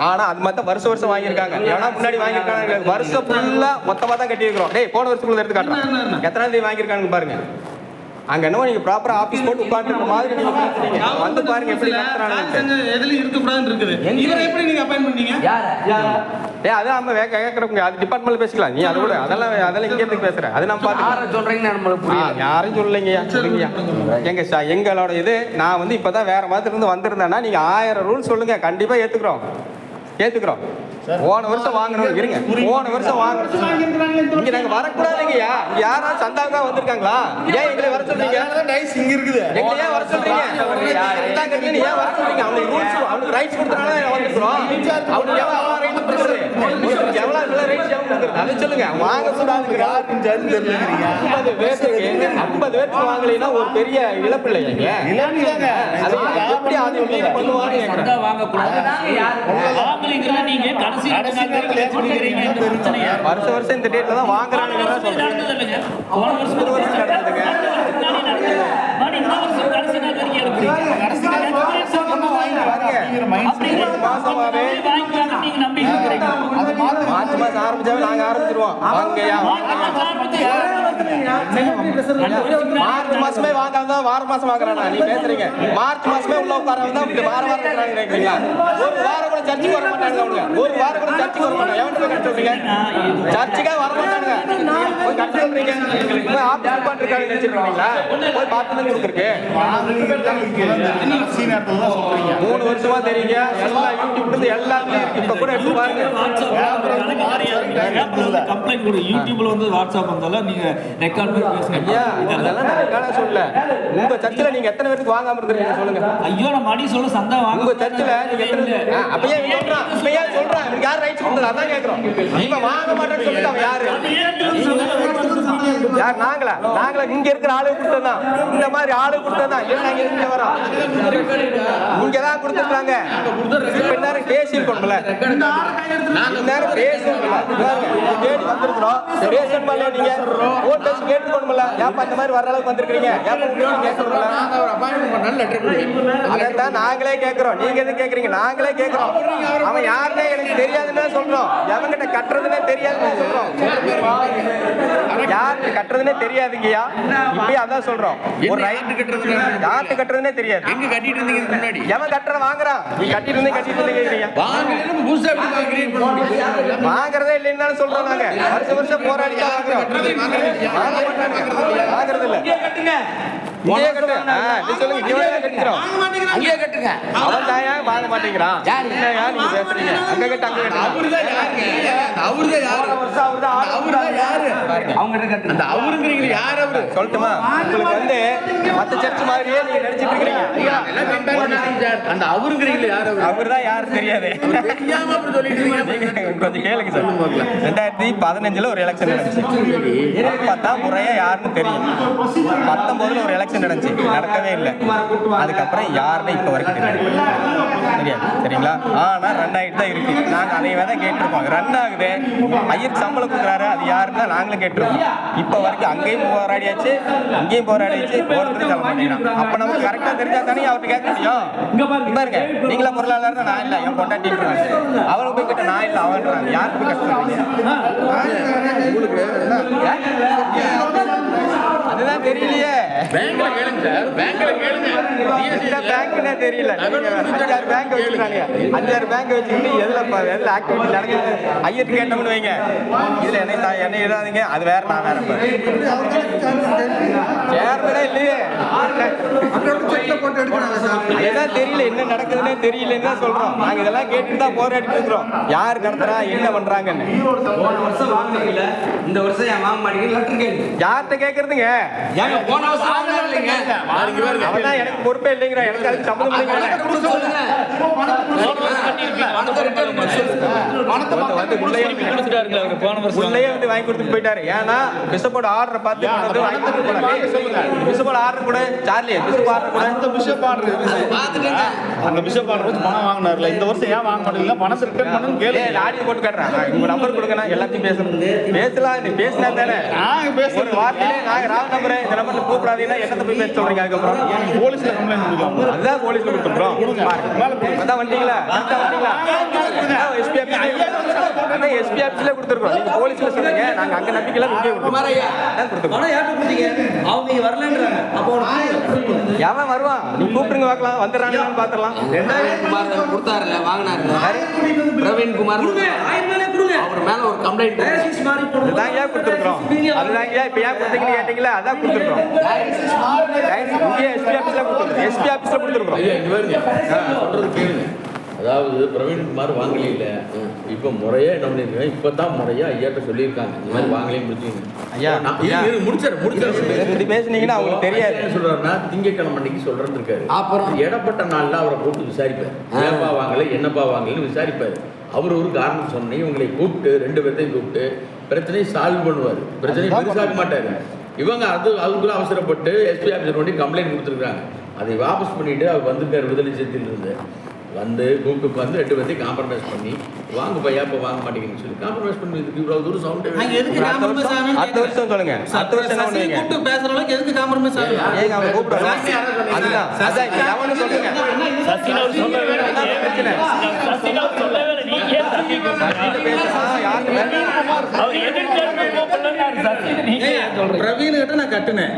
ஆனா அது மாதிரி வருஷம் வருஷம் வாங்கியிருக்காங்க. ஏன்னா முன்னாடி வாங்கியிருக்காங்க. வருஷம் ஃபுல்லா மொத்தமா தான் கட்டியிருக்கிறோம். டேய், போன வருஷத்துக்குள்ள எடுத்து காட்டுறேன். எத்தனை தேதி வாங்கியிருக்காங்க பாருங்க. அங்க என்னவோ நீங்க ப்ராப்பரா ஆபீஸ் போட்டு உட்கார்ந்துருக்க மாதிரி நீங்க பேசுறீங்க. வந்து பாருங்க எப்படி நடத்துறாங்க. எதுல இருக்க கூடாதுன்னு இருக்குது. இவரை எப்படி நீங்க அப்பாயின்ட் பண்ணீங்க? டேய், அதான் நம்ம கேக்குறவங்க அது டிபார்ட்மெண்ட்ல பேசிக்கலாம். நீ அதோட அதெல்லாம் இங்க இருந்து பேசுற. அது நம்ம பாத்து சொல்றீங்கன்னு நம்மளுக்கு புரியும். யாரும் சொல்லலைங்கய்யா. சொல்லுங்கய்யா. எங்களோட இது நான் வந்து இப்பதான் வேற மாதிரி இருந்து வந்திருந்தேன்னா நீங்க 1000 ரூல் சொல்லுங்க, கண்டிப்பா ஏத்துக்கிறோம். ஏத்துக்கிறோம். போன வருஷம் வாங்கணும் இருங்க. போன வருஷம் வாங்கணும். இங்க நாங்க வரக்கூடாதுங்கய்யா. இங்க யாராவது சந்தாவுக்கா வந்திருக்காங்களா? ஏன் எங்களை வர சொல்றீங்க? இங்க இருக்குது. எங்களை ஏன் வர சொல்றீங்க? சந்தா கட்டணும் ஏன் வர சொல்றீங்க? அவங்களுக்கு ரூல்ஸ், அவங்களுக்கு ரைட்ஸ் கொடுத்தனால வந்துருக்கோம். அவங்களுக்கு எவ்வளவு ரைட்ஸ் கொடுக்குறது? எவ்வளவு ரைட்ஸ் கொடுக்குறது? அதை சொல்லுங்க. வாங்க சொல்லாதுங்கிறா 50 பேருக்கு வாங்கலைன்னா ஒரு பெரிய இழப்பு இல்லைங்க. அது எப்படி அது பண்ணுவாங்க? சந்தா வாங்கக்கூடாது. வாங்கலைங்கிறத நீங்க கடைசி வருஷம் இந்த டேட்ல தான் வாங்குறாங்க. போன வருஷம் நடந்ததுங்க. இந்த வருஷம் கடைசி நாள் வரைக்கும் எடுக்கிறீங்க. மாசமாவே நீங்க நம்பிட்டு இருக்கிறீங்க. மார்ச் மாசம் ஆரம்பிச்சாவே நாங்க ஆரம்பிச்சிருவோம். வாங்கயா மார்ச் மாசமே வாங்காம வார மாசம் வாங்குறானா? நீ பேசுறீங்க. மார்ச் மாசமே உள்ள உட்காராம தான் வார வாரம் கட்டுறாங்க நினைக்கிறீங்க. ஒரு வாரம் கூட சர்ச்சுக்கு வர மாட்டாங்க அவங்க. ஒரு வாரம் கூட சர்ச்சுக்கு வர மாட்டாங்க. எவன் போய் கட்ட சொல்றீங்க? சர்ச்சுக்கே வர மாட்டாங்க. போய் கட்ட சொல்றீங்க. போய் ஆபீஸ் பண்ணிருக்காங்க நினைச்சிருக்கீங்களா? போய் பார்த்து தான் கொடுத்துருக்கு. 3 வருஷமா தெரியுங்க. எல்லா யூடியூப்ல இருந்து எல்லாமே இப்ப கூட எடுத்து பாருங்க. கம்ப்ளைண்ட் கூட யூடியூப்ல வந்து வாட்ஸ்அப் வந்தால நீங்க ரெக்கார்ட் பண்ணி பேசுங்க. ஐயா அதெல்லாம் நான் ரெக்கார்டா சொல்லல. உங்க சர்ச்சில் நீங்க எத்தனை பேருக்கு வாங்காம இருந்தீங்க சொல்லுங்க. ஐயோ நான் மடி சொல்ல சந்தா வாங்க. உங்க சர்ச்சில் நீங்க எத்தனை அப்பயே சொல்றான். இப்பயே சொல்றான். இவங்க யார் ரைட்ஸ் கொடுத்தது? அதான் கேக்குறோம். இப்ப வாங்க மாட்டேன்னு சொல்லிட்டு அவன் யாரு? யார்? நாங்களா இங்க இருக்கிற ஆளு கொடுத்ததான். இந்த மாதிரி ஆளு கொடுத்ததான். ஏன் நாங்க இங்க வரோம்? இங்க தான் கொடுத்துட்டாங்க. இப்ப நேரம் கேஸ் இருக்கணும்ல. நேரம் கேஸ் இருக்கணும்ல. கேடி வந்திருக்கிறோம். ரேஷன் பண்ணல நீங்க ஓட் டெஸ்ட் கேட்டுக்கணும்ல. ஏப்பா இந்த மாதிரி வர அளவுக்கு வந்திருக்கீங்க? ஏப்பா உங்களுக்கு கேட்கணும்ல. அதான் நாங்களே கேட்கிறோம். நீங்க எது கேக்குறீங்க? நாங்களே கேட்கிறோம். அவன் யாருன்னே எனக்கு தெரியாதுன்னு சொல்றோம். எவங்கிட்ட கட்டுறதுன்னே தெரியாதுன்னு சொல்றோம். யாருக்கு கட்டுறதுன்னே தெரியாதுங்கய்யா. இப்பயே அதான் சொல்றோம். ஒரு ரைட் கட்டுறது யாருக்கு கட்டுறதுன்னே தெரியாது. எங்க கட்டிட்டு இருந்தீங்க முன்னாடி? எவன் கட்டுற வாங்குறான்? நீ கட்டிட்டு இருந்தீங்க. வாங்குறதே இல்லைன்னு சொல்றோம். நாங்க வருஷம் போராடி தான் வாங்குறது இல்ல. இங்கே கட்டு. நீ சொல்லுங்க. கட்டுறோம். அங்கேயே கட்டுங்க. அவன் தான் வாங்க மாட்டேங்கிறான். என்னையா நீங்க பேசுறீங்க? அங்க கட்டு அங்க கட்டு. அவருதான் யாரு? அவங்க கட்டு. அந்த அவருங்கிறீங்க யார்? அவரு சொல்லட்டுமா? உங்களுக்கு வந்து மத்த சர்ச் மாதிரியே நீங்க நினைச்சிட்டு இருக்கீங்க. அந்த அவருங்கிறீங்க யார்? அவர் தான் யாரு தெரியாது. தெரியாம அப்படி சொல்லிட்டு இருக்கீங்க. கொஞ்சம் கேளுங்க சார். 2015 ஒரு எலெக்ஷன் நடந்துச்சு. அப்பதான் முறையா யாருன்னு தெரியும். 19 ஒரு எலெக்ஷன் நடந்துச்சு. நடக்கவே இல்லை. அதுக்கப்புறம் யாருன்னு இப்ப வரைக்கும் தெரியாது. சரிங்களா? ஆனா ரன் ஆகிட்டு தான் இருக்கு. நாங்க அதை தான் கேட்டிருக்கோம். ரன் ஆகுது. ஐயருக்கு சம்பளம் கொடுக்குறாரு. அது யாருன்னா நாங்களும் கேட்டிருக்கோம். இப்ப வரைக்கும் அங்கேயும் போராடியாச்சு, இங்கேயும் போராடியாச்சு. ஒருத்தர் சொல்ல மாட்டேங்கிறான். அப்ப நமக்கு கரெக்டா தெரிஞ்சா தானே அவர்கிட்ட கேட்க முடியும். பாருங்க, நீங்களா பொருளாளர் நான் இல்ல, என் பொண்டாட்டி அவளுக்கு போய் கிட்ட நான் இல்ல அவன்றாங்க. யாருக்கு போய் கஷ்டம்? அதுதான் தெரியலையே. பேங்க்ல கேளுங்க சார். பேங்க்ல கேளுங்க. பேங்க்னே தெரியல. 5-6 பேங்க் வச்சிருக்காங்க. 5-6 பேங்க் வச்சுக்கிட்டு எதுல ஆக்டிவிட்டி நடக்குது ஐயத்து கேட்டோம்னு வைங்க. இதுல என்ன இடாதீங்க. அது வேற நான் வேற சேர்மனே இல்லையே. அதுதான் தெரியல. என்ன நடக்குதுன்னே தெரியலன்னு தான் சொல்றோம். நாங்க இதெல்லாம் கேட்டு தான் போராடிட்டு இருக்கிறோம். யாரு நடத்துறா என்ன பண்றாங்கன்னு. போன வருஷம் வாங்குனீங்கல்ல, இந்த வருஷம் ஏன் வாங்க மாட்டீங்க? லெட்டர் கேளுங்க. யார்கிட்ட கேக்குறதுங்க? போன வருஷம் வாங்குனாரு இல்லைங்க. அவதான் எனக்கு பொறுப்பே இல்லைங்கிற. எனக்கு அதுக்கு சம்மந்தம் இல்லைங்க. சொல்லுங்க. உள்ளே வந்து வாங்கி கொடுத்துட்டு போயிட்டாரு. ஏன்னா பிஷப்போட ஆர்டரை பார்த்து வாங்கி பிஷப்போட ஆர்டர் கூட சார்லி பிஷப் ஆர்டர் கூட அந்த பிஷப் ஆர்டர் அந்த பிஷப் ஆர்டர் வச்சு பணம் வாங்கினார்ல. இந்த வருஷம் ஏன் வாங்க மாட்டீங்களா? பணத்தை ரிட்டர்ன் பண்ணணும் கேளு. ஆடியோ போட்டு காட்டுறேன். உங்க நம்பர் கொடுங்க. எல்லாத்தையும் பேசலாம். நீ பேசினா தானே ஒரு வார்த்தையிலே நாங்க ராவ் நம்பர் இந்த நம்பர்ல கூப்பிடாதீங்கன்னா என்னத்தை போய் பேச சொல்றீங்க? அதுக்கப்புறம் போலீஸ்ல கம்ப்ளைண்ட் கொடுக்கலாம். அதுதான் போலீஸ்ல கொடுத்துறோம். அதான் வந்தீங்களா? எஸ்பி ஆபீஸ்ல கொடுத்துருக்கோம். நீங்க போலீஸ்ல சொல்லுங்க. நாங்க அங்க நம்பிக்கையில அவங்க வரலன்றாங்க. அப்போ எவன் வருவான்? நீ கூப்பிடுங்க பார்க்கலாம். வந்துடுறாங்கன்னு பாத்துடலாம். குமார் கொடுத்தாருல, வாங்கினாரு பிரவீன் குமார். அவர் மேல ஒரு கம்ப்ளைண்ட். அதுதான் ஏன் கொடுத்துருக்கோம். அதுதான் ஏன் இப்ப ஏன் கொடுத்தீங்கன்னு கேட்டீங்களா? அதான் கொடுத்துருக்கோம். இங்கே எஸ்பி ஆபீஸ்ல கொடுத்துருக்கோம். எஸ்பி ஆபீஸ்ல கொடுத்துருக்கோம். சொல்றது கேளுங்க. அதாவது பிரவீன்குமார் வாங்கலையில இப்போ முறையா என்ன பண்ணிருக்காங்க, இப்பதான் முறையா ஐயாட்ட சொல்லியிருக்காங்க இந்த மாதிரி வாங்கலையும் முடிச்சுங்க. ஐயா, முடிச்சாரு பேசுனீங்கன்னா அவங்களுக்கு தெரியாது. என்ன சொல்றாருன்னா திங்கக்கிழமை அன்னைக்கு சொல்றேன்னு இருக்காரு. அப்புறம் இடப்பட்ட நாள்ல அவரை கூப்பிட்டு விசாரிப்பாரு, ஏன்பா வாங்கல என்னப்பா வாங்கலன்னு விசாரிப்பாரு. அவர் ஒரு காரணம் சொன்னே இவங்களை கூப்பிட்டு 2 பேர்த்தையும் கூப்பிட்டு பிரச்சனையை சால்வ் பண்ணுவார், பிரச்சனையை பெருசாக்க மாட்டாரு. இவங்க அதுக்குள்ள அவசரப்பட்டு எஸ்பி ஆஃபீஸர் பண்ணி கம்ப்ளைண்ட் கொடுத்துருக்காங்க. அதை வாபஸ் பண்ணிட்டு அவர் வந்திருக்காரு விடுதலை சிறுத்தையில் இருந்து வந்து கூப்பிட்டு வந்து 2 பேர்த்தையும் காம்ப்ரமைஸ் பண்ணி வாங்க பையா இப்போ வாங்க மாட்டேங்குன்னு சொல்லி காம்ப்ரமைஸ் பண்ணி இதுக்கு இவ்வளவு தூரம் சவுண்ட். அடுத்த வருஷம் சொல்லுங்க. அடுத்த வருஷம் என்ன பண்ணுவீங்க? கூப்பிட்டு பேசுற அளவுக்கு எதுக்கு காம்ப்ரமைஸ் ஆகுது? ஏங்க அவங்க கூப்பிடுறாங்க. அதுதான் எவனு சொல்லுங்க. பிரச்சனை பிரவீன் கிட்ட நான் கட்டுனேன்.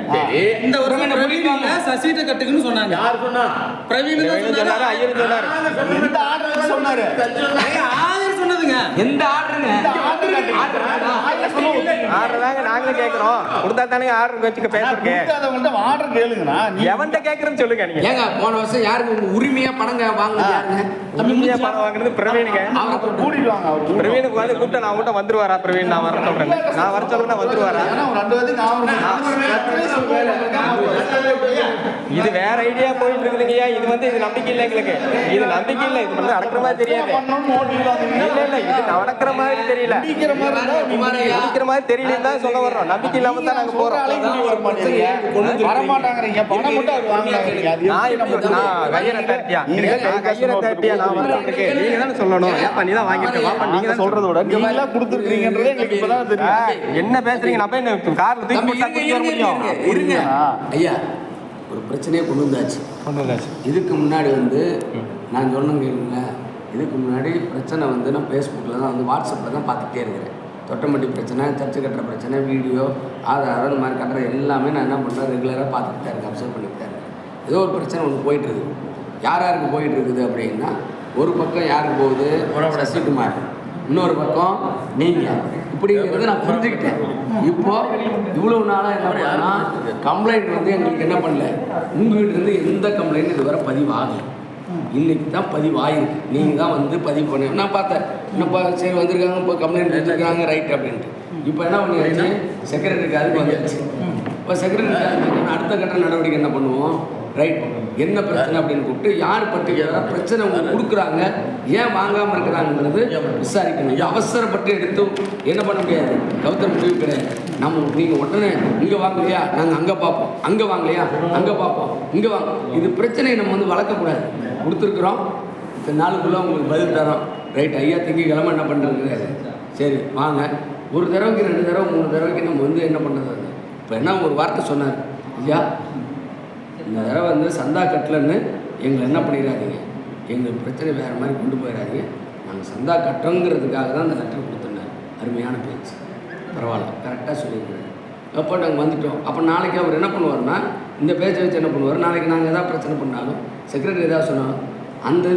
இந்த வருஷம் பிரவீன் சசிட்ட கட்டுக்குன்னு சொன்னாங்க. யார் சொன்னா? பிரவீன் சொன்னாரு, ஐயர் சொன்னாரு. இந்த ஆர்டர் சொன்னாரு. ஆதர் சொன்னதுங்க. எந்த ஆர்டருங்க? ஆர்டர் தாங்க நாங்களும் கேட்கிறோம். கொடுத்தா தானே ஆர்டர் வச்சுக்க பேசுறீங்க. ஆர்டர் கேளுங்கண்ணா. எவன்கிட்ட கேட்கறேன்னு சொல்லுங்க நீங்க. ஏங்க போன வருஷம் யாருக்கு உங்க உரிமையா பணங்க வாங்குனது யாருங்க? உண்மையா பணம் வாங்குறது பிரவீனுங்க. கூட்டிட்டு வாங்க. பிரவீனுக்கு வந்து கூப்பிட்டா நான் கூட வந்துருவாரா? பிரவீன் நான் வர சொல்றேன். நான் வர சொல்றேன்னா வந்துருவாரா? இது வேற ஐடியா போயிட்டு இருக்குதுங்கய்யா. இது வந்து இது நம்பிக்கை இல்லை எங்களுக்கு. இது நம்பிக்கை இல்லை. இது வந்து நடக்கிற மாதிரி தெரியாது. இல்ல இல்ல இது நடக்கிற மாதிரி தெரியல. நடிக்கிற மாதிரி தெரியலன்னு தான் சொல்ல வர்றோம். நம்பிக்கை இல்லாம தான் நாங்க போறோம். வரமாட்டாங்கிறீங்க. பணம் மட்டும் அது வாங்குறாங்க. நான் கையற தட்டியா நான் வரதுக்கு நீங்க தானே சொல்லணும். ஏப்பா நீ தான் வாங்கிட்டு வாப்பா நீங்க தான் சொல்றத விட நீங்க எல்லாம் கொடுத்துருக்கீங்கன்றதே எங்களுக்கு இப்பதான் தெரியும். என்ன பேசுறீங்க? நான் போய் என்ன கார்ல தூக்கி போட்டா தூக்கி வர முடியும்? இருங்க ஐயா, ஒரு பிரச்சனையை கொண்டு வந்தாச்சு. இதுக்கு முன்னாடி வந்து நான் சொன்னேங்க, இதுக்கு முன்னாடி பிரச்சனை வந்து நான் ஃபேஸ்புக்கில் தான் வந்து வாட்ஸ்அப்பில் தான் பார்த்துக்கிட்டே இருக்கிறேன். தொட்டமட்டி பிரச்சனை, சர்ச்சை கட்டுற பிரச்சனை, வீடியோ ஆதாரம் இந்த மாதிரி கட்டுற எல்லாமே நான் என்ன பண்ணுறேன், ரெகுலராக பார்த்துக்கிட்டே இருக்கேன், அப்சர்வ் பண்ணிக்கிட்டே இருக்கேன். ஏதோ ஒரு பிரச்சனை ஒன்று போயிட்டுருக்குது. யாருக்கு போயிட்டுருக்குது அப்படின்னா, ஒரு பக்கம் யாருக்கு போகுது சசிகுமார், இன்னொரு பக்கம் நீங்கள், இப்படிங்கிறத நான் புரிஞ்சுக்கிட்டேன். இப்போ இவ்வளவு நாளாக என்ன பண்ணா, கம்ப்ளைண்ட் வந்து எங்களுக்கு என்ன பண்ணல, உங்கள்கிட்ட இருந்து எந்த கம்ப்ளைண்ட் இதுவரை பதிவாகலை. இன்னைக்கு தான் பதிவாயிருக்கு. நீங்கள் தான் வந்து பதிவு பண்ண நான் பார்த்தேன். என்னப்பா சரி வந்திருக்காங்க, இப்போ கம்ப்ளைண்ட் எடுத்துருக்காங்க ரைட் அப்படின்ட்டு. இப்போ என்ன பண்ணியாச்சு, செக்ரட்டரிக்கு அதுக்கு வந்துடுச்சு. இப்போ செக்ரட்டரி அடுத்த கட்ட நடவடிக்கை என்ன பண்ணுவோம், ரைட் என்ன பிரச்சனை அப்படின்னு கூப்பிட்டு யார் பர்டிகுலராக பிரச்சனை உங்களுக்கு கொடுக்குறாங்க, ஏன் வாங்காமல் இருக்கிறாங்கன்றது விசாரிக்கணும். அவசரப்பட்டு எடுத்து என்ன பண்ண முடியாது, கவுத்தர் முடிவு கிடையாது. நம்ம நீங்கள் உடனே இங்கே வாங்கலையா நாங்கள் அங்கே பார்ப்போம், அங்கே வாங்கலையா அங்கே பார்ப்போம், இங்கே வாங்க. இது பிரச்சனையை நம்ம வந்து வளர்க்கக்கூடாது. கொடுத்துருக்குறோம், இத்தனை நாளுக்குள்ளே உங்களுக்கு பதில் தரோம். ரைட் ஐயா, திங்கக்கிழமை என்ன பண்ணுறது, சரி வாங்க. ஒரு தடவைக்கு 2 தடவை 3 தடவைக்கு நம்ம வந்து என்ன பண்ணுறது. இப்போ என்ன ஒரு வார்த்தை சொன்னார், ஐயா இந்த தடவை வந்து சந்தா கட்டலன்னு எங்களை என்ன பண்ணிடாதீங்க, எங்கள் பிரச்சனை வேறு மாதிரி கொண்டு போயிடாதீங்க, நாங்கள் சந்தா கட்டுறோங்கிறதுக்காக தான் அந்த லெட்டர் கொடுத்துருந்தார். அருமையான பேச்சு, பரவாயில்ல, கரெக்டாக சொல்லியிருக்காரு. அப்போ நாங்கள் வந்துவிட்டோம். அப்போ நாளைக்கு அவர் என்ன பண்ணுவார்னா, இந்த பேச்சை வச்சு என்ன பண்ணுவார், நாளைக்கு நாங்கள் எதாவது பிரச்சனை பண்ணாலும் செக்ரட்டரி எதாவது சொன்னாலும் அந்த